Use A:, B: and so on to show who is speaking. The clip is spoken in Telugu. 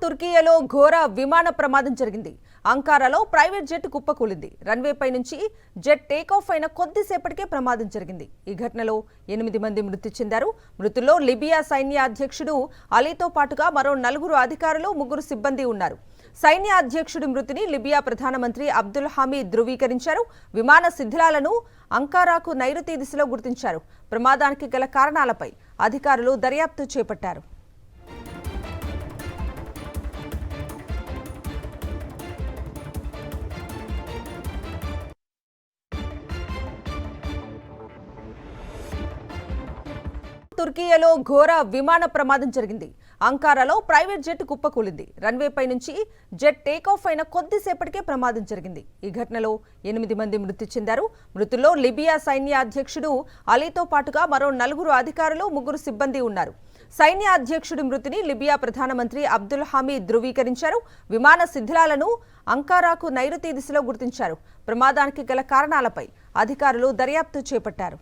A: తుర్కియాలో ఘోర విమాన ప్రమాదం జరిగింది. అంకారాలో ప్రైవేట్ జెట్ కుప్పకూలింది. రన్వేపై నుంచి జెట్ టేకాఫ్ అయిన కొద్దిసేపటికే ప్రమాదం జరిగింది. ఈ ఘటనలో 8 మంది మృతి చెందారు. మృతుల్లో లిబియా సైన్య అధ్యక్షుడు అలీతో పాటుగా మరో 4 అధికారులు, 3 సిబ్బంది ఉన్నారు. సైన్య అధ్యక్షుడి మృతిని లిబియా ప్రధానమంత్రి అబ్దుల్ హమీద్ ధృవీకరించారు. విమాన శిథిలాలను అంకారాకు నైరుతి దిశలో గుర్తించారు. ప్రమాదానికి గల కారణాలపై అధికారులు దర్యాప్తు చేపట్టారు. తుర్కియాలో ఘోర విమాన ప్రమాదం జరిగింది. అంకారాలో ప్రైవేట్ జెట్ కుప్పకూలింది. రన్వేపై నుంచి జెట్ టేకాఫ్ అయిన కొద్దిసేపటికే ప్రమాదం జరిగింది. ఈ ఘటనలో 8 మంది మృతి చెందారు. మృతుల్లో లిబియా సైన్య అధ్యక్షుడు అలీతో పాటుగా మరో 4 అధికారులు, 3 సిబ్బంది ఉన్నారు. సైన్య అధ్యక్షుడి మృతిని లిబియా ప్రధానమంత్రి అబ్దుల్ హమీద్ ధృవీకరించారు. విమాన శిథిలాలను అంకారాకు నైరుతి దిశలో గుర్తించారు. ప్రమాదానికి గల కారణాలపై అధికారులు దర్యాప్తు చేపట్టారు.